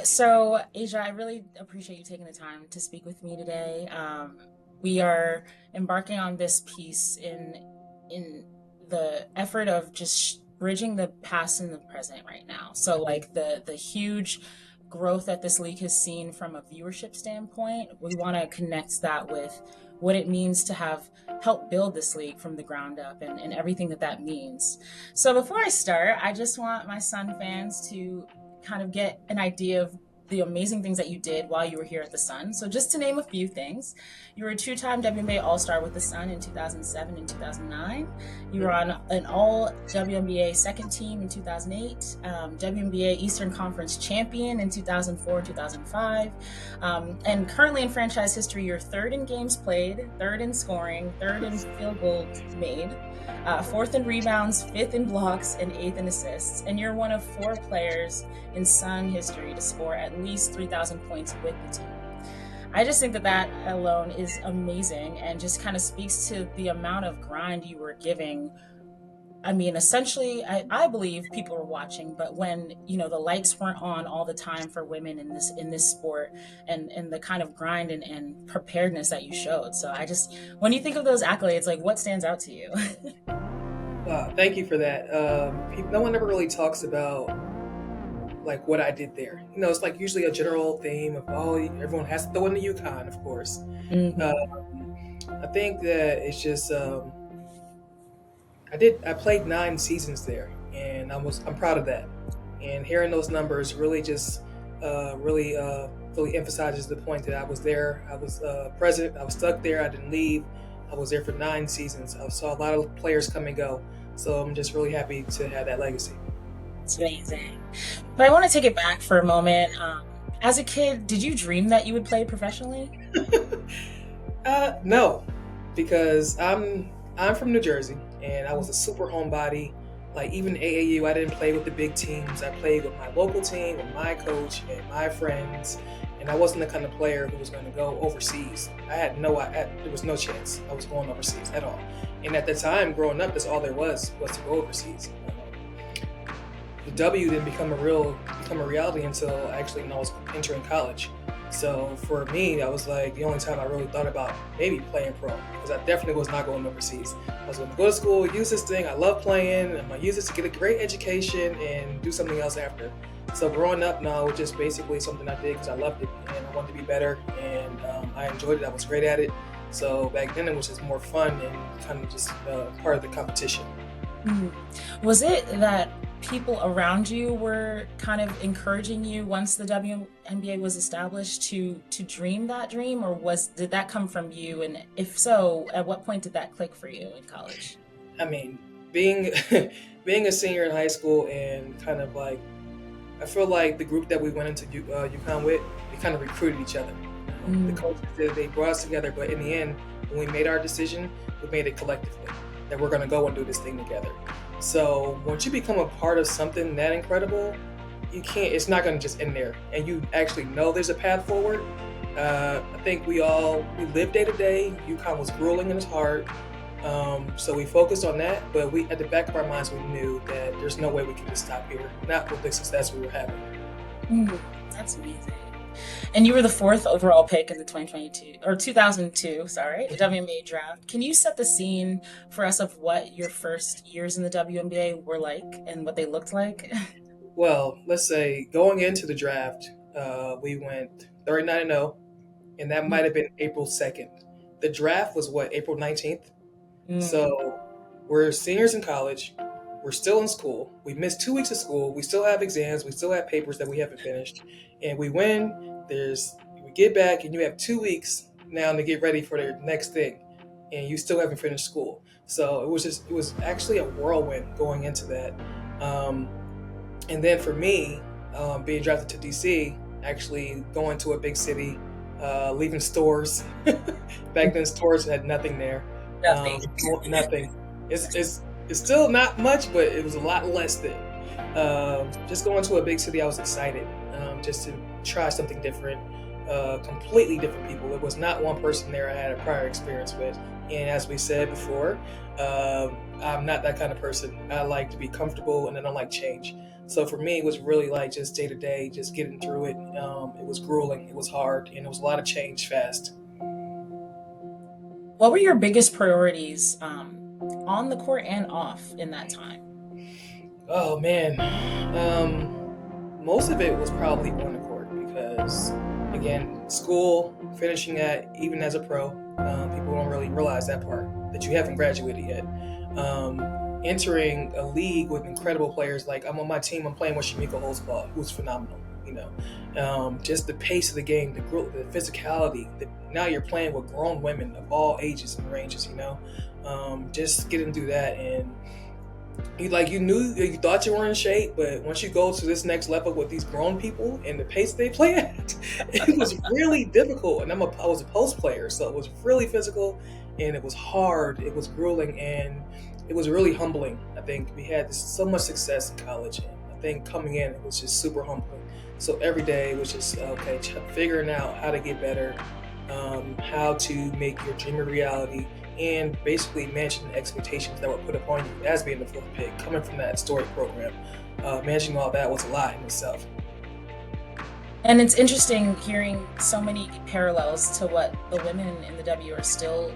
So Asia, I really appreciate you taking the time to speak with me today. We are embarking on this piece in the effort of just bridging the past and the present right now. So like the huge growth that this league has seen from a viewership standpoint, we want to connect that with what it means to have helped build this league from the ground up and everything that that means. So before I start, I just want my Sun fans to kind of get an idea of the amazing things that you did while you were here at the Sun. So just to name a few things, you were a two-time WNBA All-Star with the Sun in 2007 and 2009. You were on an All WNBA second team in 2008, WNBA Eastern Conference champion in 2004 and 2005, and currently in franchise history, you're third in games played, third in scoring, third in field goal made, fourth in rebounds, fifth in blocks, and eighth in assists. And you're one of four players in Sun history to score at least 3,000 points with the team. I just think that that alone is amazing and just kind of speaks to the amount of grind you were giving. I mean, essentially, I believe people were watching, but when the lights weren't on all the time for women in this sport, and the kind of grind and preparedness that you showed. So I just, when you think of those accolades, like what stands out to you? Thank you for that. No one ever really talks about like what I did there. It's like usually a general theme of everyone has to throw in the Yukon, of course. Uh, Hmm. I think that it's just I played 9 seasons there, and I'm proud of that. And hearing those numbers really emphasizes the point that I was there. I was present. I was stuck there. I didn't leave. I was there for 9 seasons. I saw a lot of players come and go. So I'm just really happy to have that legacy. It's amazing. But I want to take it back for a moment. As a kid, did you dream that you would play professionally? No, because I'm from New Jersey, and I was a super homebody. Like even AAU, I didn't play with the big teams. I played with my local team, with my coach and my friends, and I wasn't the kind of player who was going to go overseas. There was no chance I was going overseas at all. And at the time, growing up, that's all there was to go overseas. The W didn't become a reality until actually when I was entering college. So for me, I was like the only time I really thought about maybe playing pro, because I definitely was not going overseas. I was going to go to school, use this thing. I love playing. I'm going to use this to get a great education and do something else after. So growing up now, it's just basically something I did because I loved it and I wanted to be better, and I enjoyed it. I was great at it. So back then it was just more fun and kind of just part of the competition. Mhm. Was it that people around you were kind of encouraging you once the WNBA was established to dream that dream, or was did that come from you? And if so, at what point did that click for you in college? I mean, being being a senior in high school and kind of like I feel like the group that we went into UConn with, we kind of recruited each other. The Mm. coaches they brought us together, but in the end, when we made our decision, we made it collectively that we're going to go and do this thing together. So once you become a part of something that incredible, you can't. It's not going to just end there, and you actually know there's a path forward. I think we lived day to day. UConn was grueling and it's hard. So we focused on that, but we at the back of our minds we knew that there's no way we can just stop here. Not with the success we were having. Mm, that's amazing. And you were the fourth overall pick in the 2022 or 2002, sorry, WNBA draft. Can you set the scene for us of what your first years in the WNBA were like and what they looked like? Well, let's say going into the draft, we went 39-0, and that might have been April 2nd. The draft was what, April 19th? Mm. So we're seniors in college. We're still in school. We missed 2 weeks of school. We still have exams. We still have papers that we haven't finished. And we win. We get back, and you have 2 weeks now to get ready for the next thing. And you still haven't finished school. So it was actually a whirlwind going into that. Um, and then for me, being drafted to DC, actually going to a big city, leaving stores. Back then, stores had nothing there. Nothing. Nothing. It's still not much, but it was a lot less then. Just going to a big city, I was excited, just to try something different, completely different people. It was not one person there I had a prior experience with, and as we said before, I'm not that kind of person. I like to be comfortable and I don't like change. So for me, it was really like just day to day, just getting through it. It was grueling, it was hard, and it was a lot of change fast. What were your biggest priorities on the court and off in that time? Oh man, most of it was probably on the court because, again, school, finishing at even as a pro, people don't really realize that part that you haven't graduated yet. Entering a league with incredible players, like I'm on my team, I'm playing with Shamika Holtzclaw, who's phenomenal. Just the pace of the game, the physicality. Now you're playing with grown women of all ages and ranges. Just getting through that, and you thought you were in shape, but once you go to this next level with these grown people and the pace they play at, it was really difficult. And I was a post player, so it was really physical, and it was hard. It was grueling, and it was really humbling. I think we had so much success in college, and I think coming in, it was just super humbling. So every day was just figuring out how to get better, how to make your dream a reality, and basically managing the expectations that were put upon you as being the fourth pick, coming from that historic program. Managing all that was a lot in itself. And it's interesting hearing so many parallels to what the women in the W are still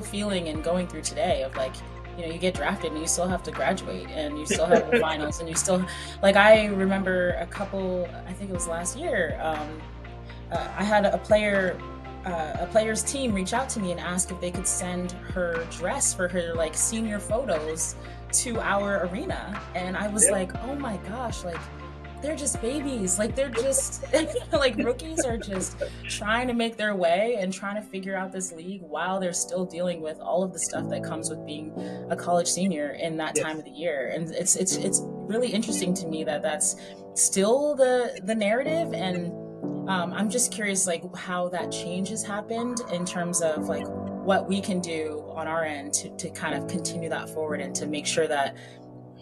feeling and going through today of like, you get drafted and you still have to graduate and you still have the finals and you still like I remember I think it was last year, I had a player's team reach out to me and ask if they could send her dress for her like senior photos to our arena, and I was like, oh my gosh, like they're just babies, like they're just like rookies are just trying to make their way and trying to figure out this league while they're still dealing with all of the stuff that comes with being a college senior in that time of the year. And it's really interesting to me that that's still the narrative. And I'm just curious, like how that change has happened in terms of like what we can do on our end to kind of continue that forward and to make sure that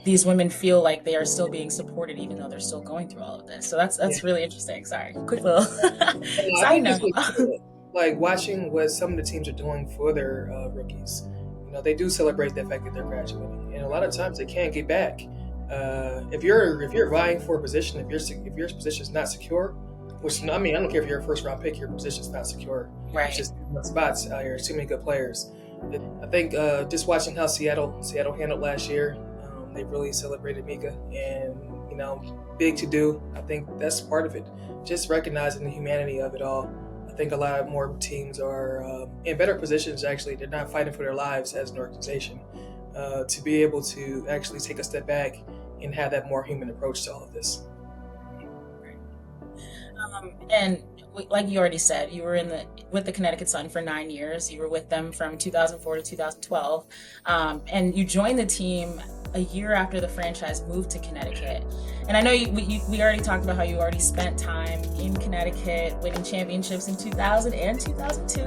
these women feel like they are still being supported even though they're still going through all of this. So that's really interesting. Sorry, quick little I side think it's note. like watching what some of the teams are doing for their rookies. They do celebrate the fact that they're graduating, and a lot of times they can't get back. If you're vying for a position, if your position is not secure, which I mean, I don't care if you're a first round pick, your position is not secure. Right. It's just too many spots out here. There's too many good players. I think just watching how Seattle handled last year, they really celebrated Mika, and big to do. I think that's part of it. Just recognizing the humanity of it all. I think a lot more teams are in better positions. Actually, they're not fighting for their lives as an organization. To be able to actually take a step back and have that more human approach to all of this. And like you already said, you were with the Connecticut Sun for 9 years. You were with them from 2004 to 2012, and you joined the team a year after the franchise moved to Connecticut. And I know we already talked about how you already spent time in Connecticut, winning championships in 2000 and 2002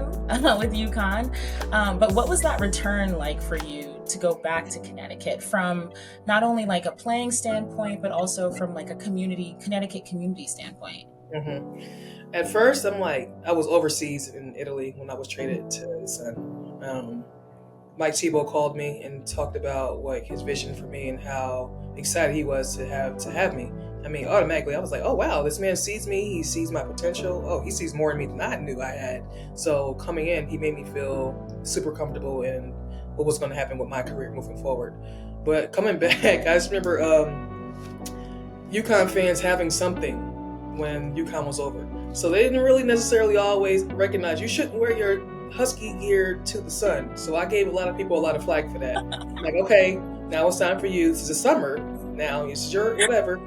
with UConn. But what was that return like for you to go back to Connecticut from not only like a playing standpoint, but also from like a Connecticut community standpoint? Mm-hmm. At first, I was overseas in Italy when I was traded to the Sun. Mike Tebow called me and talked about like his vision for me and how excited he was to have me. I mean, automatically, I was like, oh wow, this man sees me. He sees my potential. Oh, he sees more in me than I knew I had. So coming in, he made me feel super comfortable in what was going to happen with my career moving forward. But coming back, I just remember UConn fans having something when UConn was over. So they didn't really necessarily always recognize you shouldn't wear your Husky gear to the Sun. So I gave a lot of people a lot of flack for that. Like, okay, now it's time for you. This is the summer. Now it's your whatever.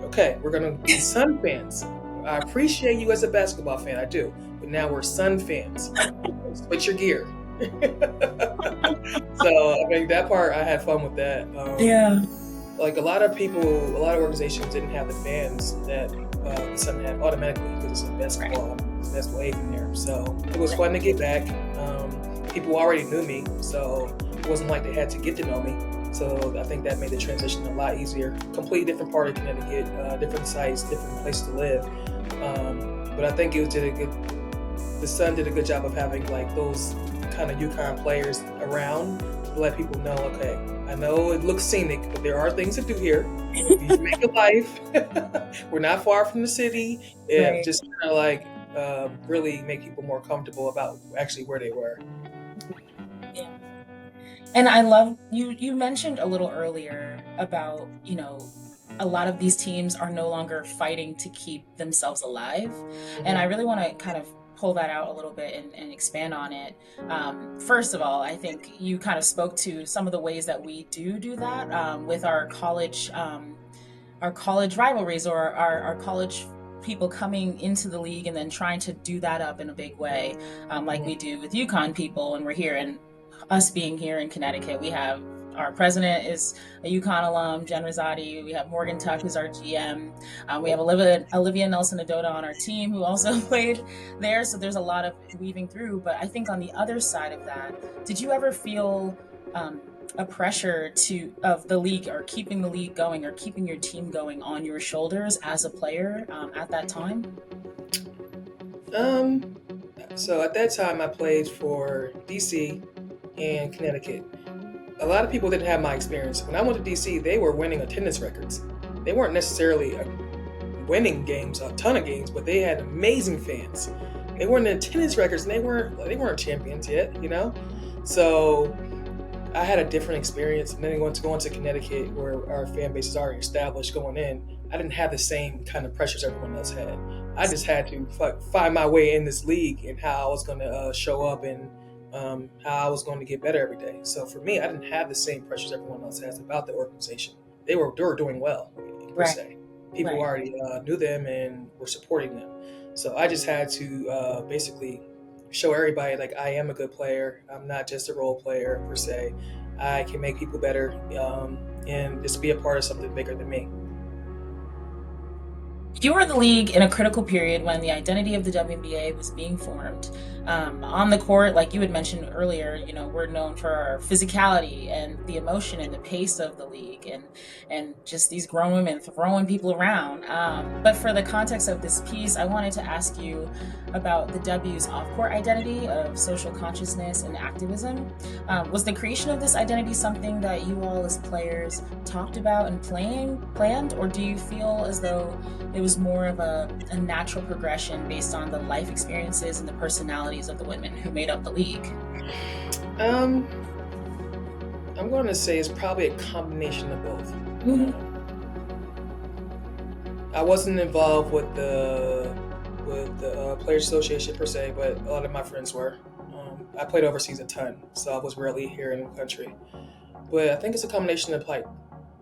Okay, we're going to be Sun fans. I appreciate you as a basketball fan. I do. But now we're Sun fans. Switch your gear. So I think that part, I had fun with that. Yeah. Like a lot of organizations didn't have the fans that the Sun had automatically because it's a basketball wave in there. So it was fun to get back. People already knew me, so it wasn't like they had to get to know me. So I think that made the transition a lot easier. Completely different part of Connecticut, different sites, different place to live. But I think the Sun did a good job of having like those kind of UConn players around let people know, okay, I know it looks scenic, but there are things to do here. You can make a life. We're not far from the city. Yeah, Right. just kind of like really make people more comfortable about actually where they were. Yeah. And I love you mentioned a little earlier about, a lot of these teams are no longer fighting to keep themselves alive. And I Hmm. really want to kind of pull that out a little bit and expand on it. First of all, I think you kind of spoke to some of the ways that we do that with our college rivalries or our college people coming into the league and then trying to do that up in a big way, like we do with UConn people. And we're here, and us being here in Connecticut, we have our president is a UConn alum, Jen Rosati. We have Morgan Tuck, who's our GM. We have Olivia Nelson Adota on our team, who also played there. So there's a lot of weaving through. But I think on the other side of that, did you ever feel a pressure to of the league or keeping the league going or keeping your team going on your shoulders as a player at that time? Um, so at that time, I played for DC and Connecticut. A lot of people didn't have my experience. When I went to DC, they were winning attendance records. They weren't necessarily winning games, a ton of games, but they had amazing fans. They weren't in attendance records, and they weren't champions yet, you know. So I had a different experience, and then going to Connecticut, where our fan base is already established going in. I didn't have the same kind of pressures everyone else had. I just had to find my way in this league and how I was going to show up and how I was going to get better every day. So for me, I didn't have the same pressures everyone else has about the organization. They were doing well per Right, se. People right. already knew them and were supporting them. So I just had to basically show everybody like I am a good player. I'm not just a role player per se. I can make people better and just be a part of something bigger than me. You were in the league in a critical period when the identity of the WNBA was being formed. On the court, like you had mentioned earlier, we're known for our physicality and the emotion and the pace of the league, and just these grown women throwing people around. But for the context of this piece, I wanted to ask you about the W's off-court identity of social consciousness and activism. Was the creation of this identity something that you all as players talked about and planned, or do you feel as though it was more of a natural progression based on the life experiences and the personalities of the women who made up the league? Um, I'm going to say it's probably a combination of both. Hmm. I wasn't involved with the Players Association per se, but a lot of my friends were. I played overseas a ton, so I was rarely here in the country. But I think it's a combination of like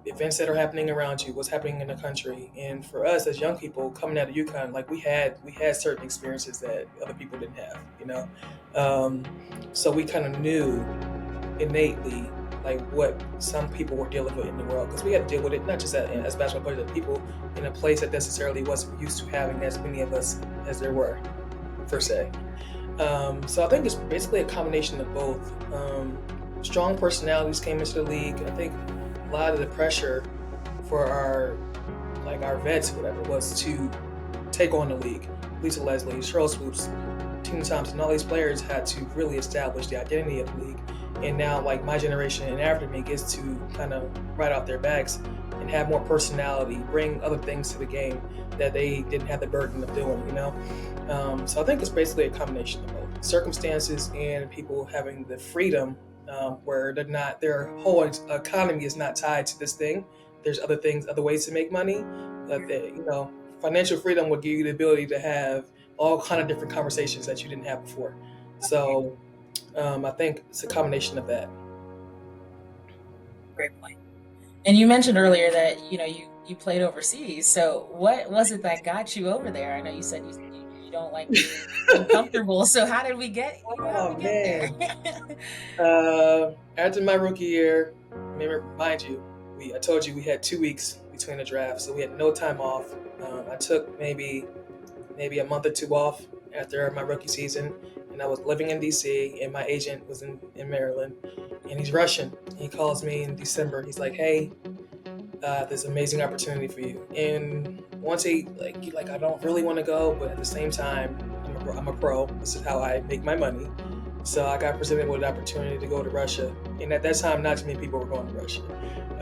events that are happening around you, what's happening in the country, and for us as young people coming out of UConn, like we had certain experiences that other people didn't have, you know. Um, so we kind of knew innately like what some people were dealing with in the world because we had to deal with it not just as basketball players, but people in a place that necessarily wasn't used to having as many of us as there were per se. So I think it's basically a combination of both. Strong personalities came into the league. I think a lot of the pressure for our vets, whatever, was to take on the league. Lisa Leslie, Cheryl Swoops, Tina Thompson, all these players had to really establish the identity of the league. And now, like my generation and after me gets to kind of ride out their backs and have more personality, bring other things to the game that they didn't have the burden of doing, you know? So I think it's basically a combination of both circumstances and people having the freedom where their whole economy is not tied to this thing. There's other things, other ways to make money. Financial freedom would give you the ability to have all kind of different conversations that you didn't have before. So I think it's a combination of that. Great point. And you mentioned earlier that you played overseas. So what was it that got you over there? I know you said you don't like being uncomfortable. So how did Oh we get there? man! After my rookie year, remember, mind you, I told you we had 2 weeks between the drafts, so we had no time off. I took maybe a month or two off after my rookie season, and I was living in DC, and my agent was in Maryland, and he's Russian. He calls me in December. He's like, "Hey, there's an amazing opportunity for you." And once I don't really want to go, but at the same time, I'm a pro. This is how I make my money. So I got presented with an opportunity to go to Russia, and at that time, not too many people were going to Russia.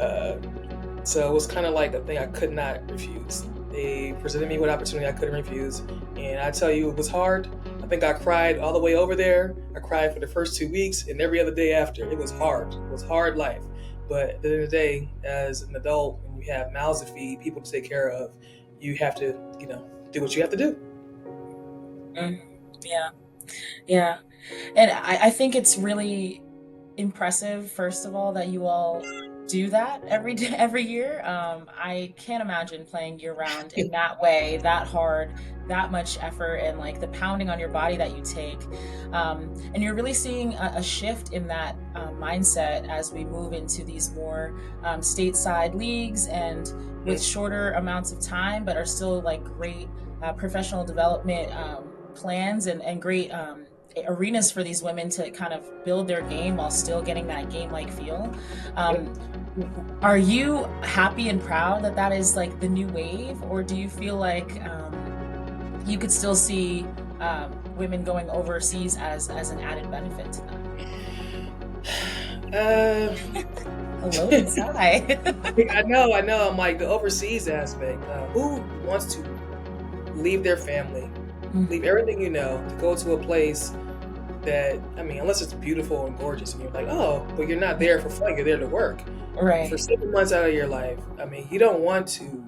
Uh, so it was kind of like a thing I could not refuse. They presented me with an opportunity I couldn't refuse, and I tell you, it was hard. I think I cried all the way over there. I cried for the first 2 weeks, and every other day after. It was hard. It was hard life. But at the end of the day, as an adult, when you have mouths to feed, people to take care of, you have to, do what you have to do. Mm, yeah, yeah. And I think it's really impressive, first of all, that you all do that every day, every year. I can't imagine playing year round in that way, that hard, that much effort, and like the pounding on your body that you take. And you're really seeing a shift in that mindset as we move into these more stateside leagues and with shorter amounts of time, but are still like great professional development plans and great arenas for these women to kind of build their game while still getting that game like feel. Yep. Um, are you happy and proud that that is like the new wave, or do you feel like you could still see women going overseas as an added benefit to them? Uh, A loaded sigh. I know. I'm like the overseas aspect. Who wants to leave their family, leave Mhm. everything to go to a place that, I mean, unless it's beautiful and gorgeous, and you're like, oh, but you're not there for fun. You're there to work for Right. 7 months out of your life. I mean, you don't want to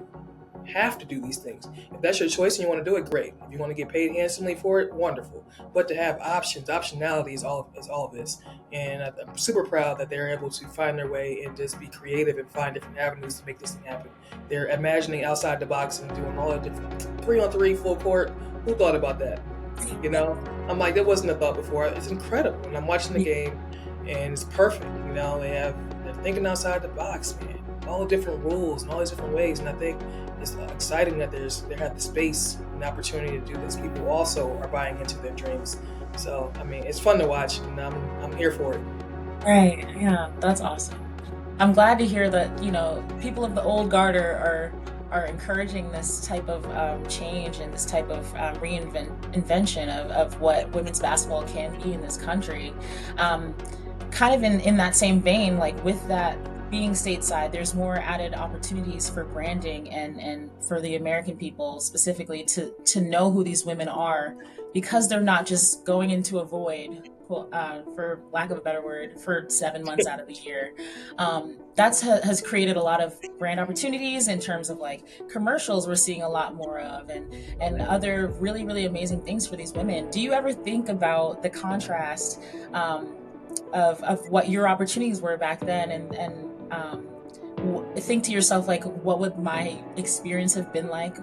have to do these things. If that's your choice and you want to do it, great. If you want to get paid handsomely for it, wonderful. But to have options, optionality is all of this. And I'm super proud that they're able to find their way and just be creative and find different avenues to make this thing happen. They're imagining outside the box and doing all the different 3-on-3 full court. Who thought about that? You know, I'm like, that wasn't a thought before. It's incredible. And I'm watching the game, and it's perfect. They're thinking outside the box, man. All the different rules and all these different ways. And I think it's exciting that they have the space and the opportunity to do this. People also are buying into their dreams. So I mean, it's fun to watch, and I'm here for it. Right. Yeah, that's awesome. I'm glad to hear that, people of the old guard are encouraging this type of change and this type of invention of what women's basketball can be in this country. Um, Kind of in that same vein, like with that being stateside, there's more added opportunities for branding and for the American people specifically to know who these women are because they're not just going into a void, for lack of a better word, for 7 months out of the year. Has created a lot of brand opportunities in terms of like commercials we're seeing a lot more of and other really really amazing things for these women. Do you ever think about the contrast um, of what your opportunities were back then and think to yourself like what would my experience have been like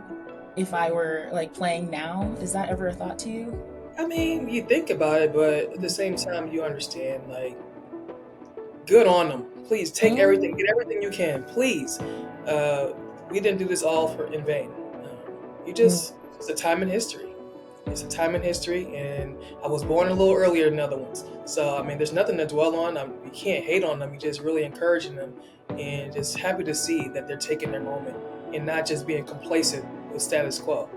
if I were like playing now? Is that ever a thought to you? I mean, you think about it, but at the same time, you understand, like, good on them. Please take everything, Mm, get everything you can. Please, uh, we didn't do this all for in vain. You mm, just it's a time in history. It's a time in history, and I was born a little earlier than other ones. So I mean, there's nothing to dwell on. You can't hate on them. You just really encouraging them, and just happy to see that they're taking their moment and not just being complacent with status quo.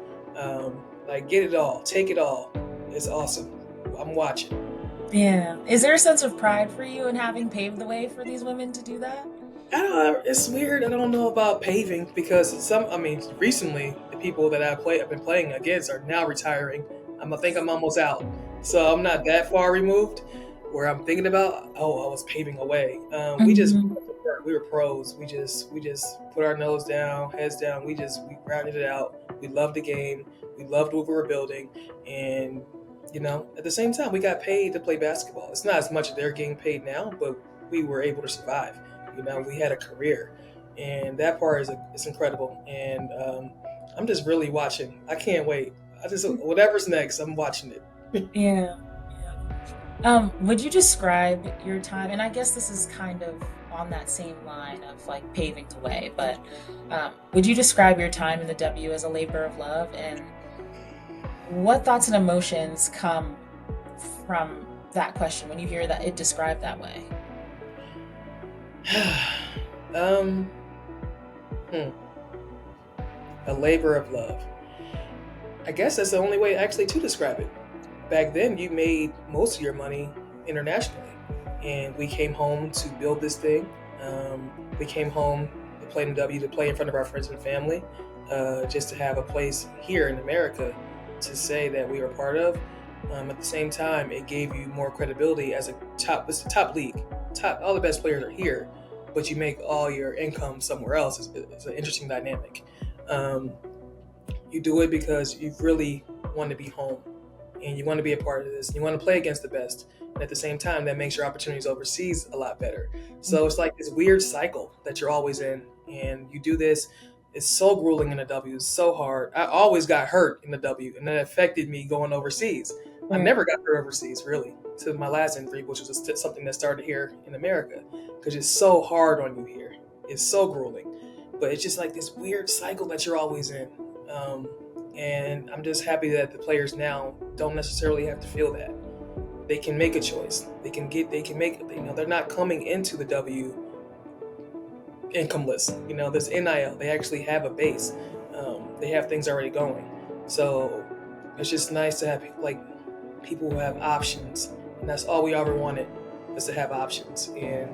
Like, get it all, take it all. It's awesome. I'm watching. yeah. Is there a sense of pride for you in having paved the way for these women to do that? I don't know. It's weird. I don't know about paving because I mean, recently the people that I've been playing against are now retiring. I think I'm almost out, so I'm not that far removed. Where I'm thinking about, oh, I was paving away. Hmm. We were pros. We just put our nose down, heads down. We grounded it out. We loved the game. We loved what we were building, and at the same time, we got paid to play basketball. It's not as much as they're getting paid now, but we were able to survive. We had a career, and that part is incredible. And I'm just really watching. I can't wait. I just whatever's next, I'm watching it. Yeah. Yeah. Would you describe your time, and I guess this is kind of on that same line of like paving the way, but would you describe your time in the W as a labor of love? And what thoughts and emotions come from that question when you hear that it described that way? um, hmm, a labor of love. I guess that's the only way actually to describe it. Back then, you made most of your money internationally. And we came home to build this thing. We came home to play in the W, to play in front of our friends and family, just to have a place here in America to say that we were part of. At the same time, it gave you more credibility as a top. It's a top league. Top, all the best players are here, but you make all your income somewhere else. It's an interesting dynamic. Um, you do it because you really want to be home and you want to be a part of this. You want to play against the best. And at the same time, that makes your opportunities overseas a lot better. So it's like this weird cycle that you're always in. And you do this. It's so grueling in the W. It's so hard. I always got hurt in the W, and that affected me going overseas. I Right. never got hurt overseas, really, to my last injury, which was something that started here in America, because it's so hard on you here. It's so grueling. But it's just like this weird cycle that you're always in. Um, and I'm just happy that the players now don't necessarily have to feel that. They can make a choice. They can make, they're not coming into the W incomeless. There's NIL. They actually have a base. They have things already going. So it's just nice to have like people who have options. And that's all we ever wanted, was to have options. And,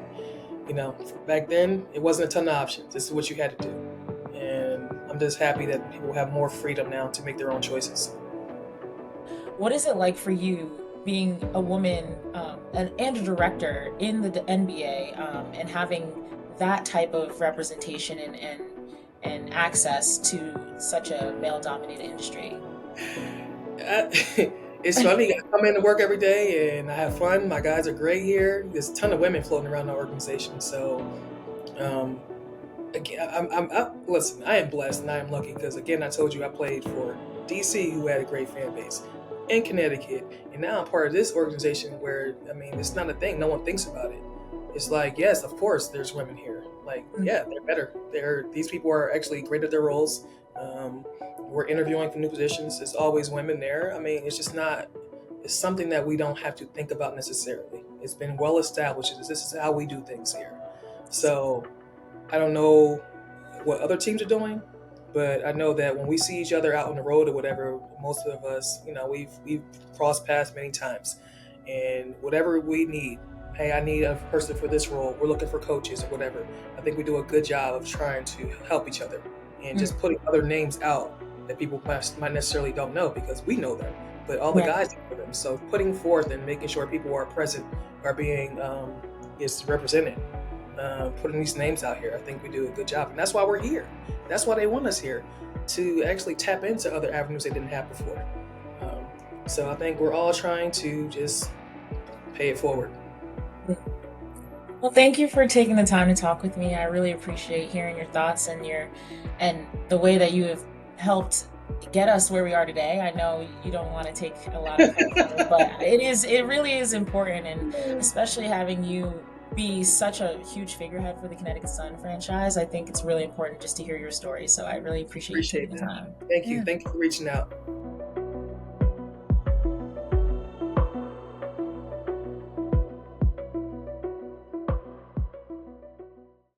back then it wasn't a ton of options. This is what you had to do. And I'm just happy that people have more freedom now to make their own choices. What is it like for you being a woman and a director in the NBA, and having that type of representation and access to such a male dominated industry? Uh, it's funny. I come into work every day and I have fun. My guys are great here. There's a ton of women floating around the organization. So, um, again, listen. I am blessed and I am lucky because, again, I told you I played for DC, who had a great fan base, in Connecticut, and now I'm part of this organization where, I mean, it's not a thing. No one thinks about it. It's like, yes, of course, there's women here. Like, yeah, they're better. These people are actually great at their roles. Um, we're interviewing for new positions. There's always women there. I mean, it's just not. It's something that we don't have to think about necessarily. It's been well established. This is how we do things here. So I don't know what other teams are doing, but I know that when we see each other out on the road or whatever, most of us, we've crossed paths many times, and whatever we need. Hey, I need a person for this role. We're looking for coaches or whatever. I think we do a good job of trying to help each other and Mm. just putting other names out that people might necessarily don't know because we know them, but all the Right. guys know them. So putting forth and making sure people who are present are being is represented, putting these names out here. I think we do a good job, and that's why we're here. That's why they want us here, to actually tap into other avenues they didn't have before. Um, so I think we're all trying to just pay it forward. Well, thank you for taking the time to talk with me. I really appreciate hearing your thoughts and the way that you have helped get us where we are today. I know you don't want to take a lot of credit for it, but it really is important, and especially having you be such a huge figurehead for the Connecticut Sun franchise. I think it's really important just to hear your story. So I really appreciate you Appreciate taking the that. time. Thank you. Yeah. Thank you for reaching out.